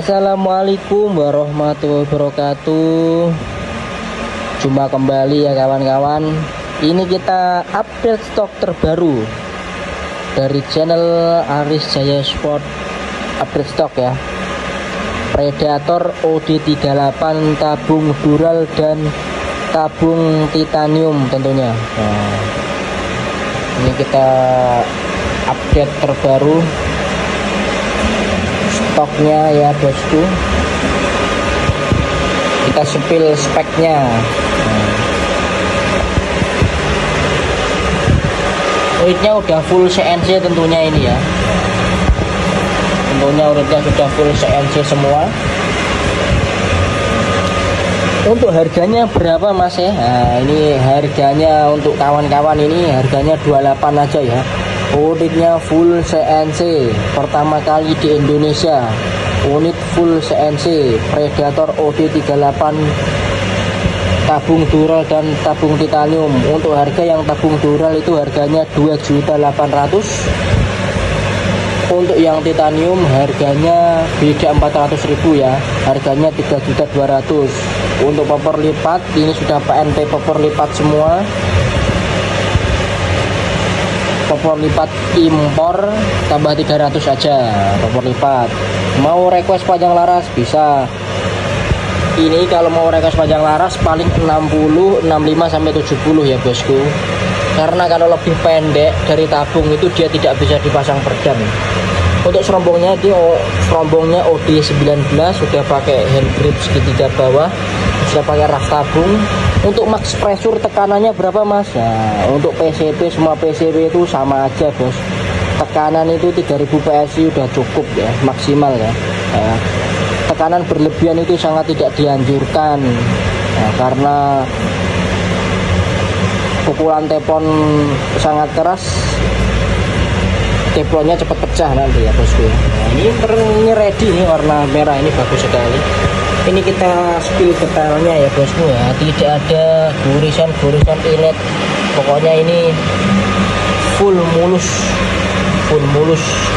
Assalamualaikum warahmatullahi wabarakatuh. Jumpa kembali ya kawan-kawan. Ini kita update stok terbaru dari channel Aris Jaya Sport. Update stok ya. Predator OD38 tabung dural dan tabung titanium tentunya. Nah, ini kita update terbaru stoknya ya bosku. Kita spill speknya. Unitnya udah full CNC tentunya ini ya. Tentunya unitnya sudah full CNC semua. Untuk harganya berapa mas ya? Nah, ini harganya untuk kawan-kawan ini harganya 28 aja ya. Unitnya full CNC, pertama kali di Indonesia. Unit full CNC Predator OD38 tabung dural dan tabung titanium. Untuk harga yang tabung dural itu harganya 2.800.000. Untuk yang titanium harganya beda 400.000 ya. Harganya 3.200.000. Untuk popor lipat ini sudah PNP popor lipat semua. Popor lipat impor tambah 300 aja popor lipat. Mau request panjang laras bisa. Ini kalau mau request panjang laras paling 60, 65 sampai 70 ya bosku. Karena kalau lebih pendek dari tabung itu dia tidak bisa dipasang perdam. Untuk serombongnya dia serombongnya OD19 sudah pakai hand grip segitiga bawah, sudah pakai rak tabung. Untuk max pressure tekanannya berapa mas? Nah, untuk PCP semua PCP itu sama aja bos. Tekanan itu 3000 PSI udah cukup ya, maksimal ya. Nah, tekanan berlebihan itu sangat tidak dianjurkan. Nah, karena pukulan teflon sangat keras, teflonnya cepat pecah nanti ya bosku. Nah, ini ready nih, warna merah ini bagus sekali. Ini kita spill detailnya ya bosku ya, tidak ada gurisan-gurisan inet. Pokoknya ini full mulus,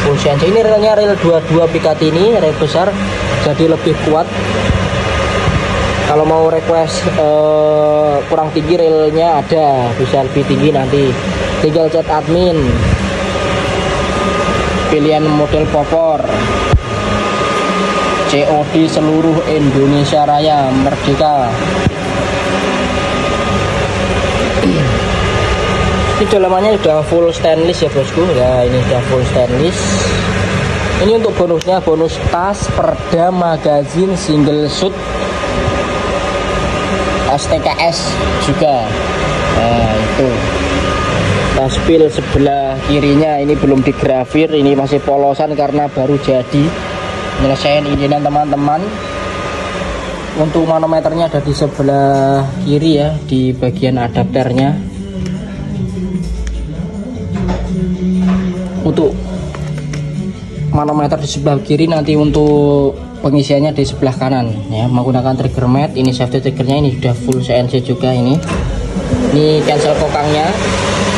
full CNC. Ini relnya rel 22 Picatinny, rel besar jadi lebih kuat. Kalau mau request kurang tinggi relnya ada, bisa lebih tinggi nanti. Tinggal chat admin. Pilihan model popor. COD seluruh Indonesia Raya, merdeka. Ini dalamannya sudah full stainless ya bosku ya. Ini sudah full stainless. Ini untuk bonusnya, bonus tas, perda, magazin, single shoot, STKS juga. Nah itu tas spill sebelah kirinya ini belum digrafir, ini masih polosan karena baru jadi. Nyelesain izinan teman-teman. Untuk manometernya ada di sebelah kiri ya, di bagian adapternya. Untuk manometer di sebelah kiri, nanti untuk pengisiannya di sebelah kanan ya, menggunakan trigger mat. Ini safety triggernya ini sudah full CNC juga. Ini cancel kokangnya.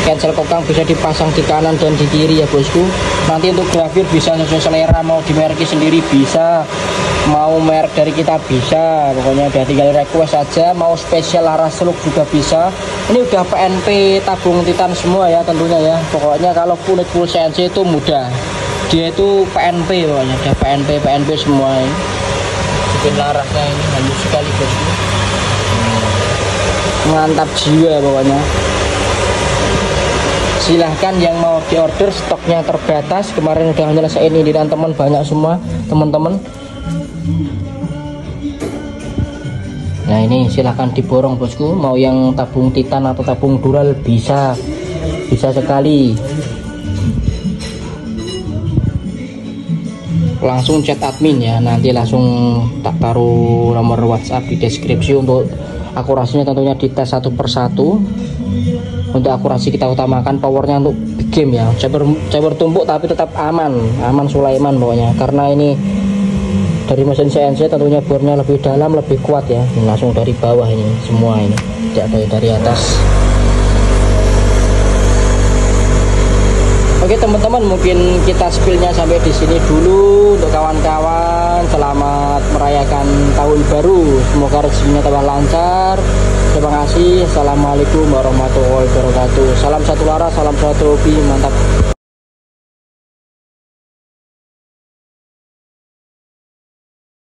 Cancel kokang bisa dipasang di kanan dan di kiri ya bosku. Nanti untuk grafir bisa sesuai selera, mau dimerki sendiri bisa, mau merek dari kita bisa. Pokoknya udah tinggal request saja. Mau spesial laras seluk juga bisa. Ini udah PNP tabung titan semua ya tentunya ya. Pokoknya kalau unit full CNC itu mudah, dia itu PNP pokoknya, udah PNP semua ini. Bikin larasnya ini halus sekali bosku, mantap jiwa pokoknya. Silahkan yang mau diorder, stoknya terbatas. Kemarin udah nyelesain ini dan teman banyak semua teman-teman. Nah ini silahkan diborong bosku. Mau yang tabung titan atau tabung dural bisa sekali. Langsung chat admin ya, nanti langsung tak taruh nomor WhatsApp di deskripsi. Untuk akurasinya tentunya dites satu persatu. Untuk akurasi kita utamakan powernya untuk big game ya, caber tumpuk tapi tetap aman Sulaiman pokoknya. Karena ini dari mesin CNC tentunya bornya lebih dalam, lebih kuat ya. Ini langsung dari bawah ini semua, ini tidak dari atas. Oke teman-teman, mungkin kita spillnya sampai di sini dulu untuk kawan-kawan. teman-teman, selamat merayakan tahun baru, semoga rezekinya tambah lancar. Terima kasih. Assalamualaikum warahmatullahi wabarakatuh. Salam satu laras, salam satu hobi, mantap.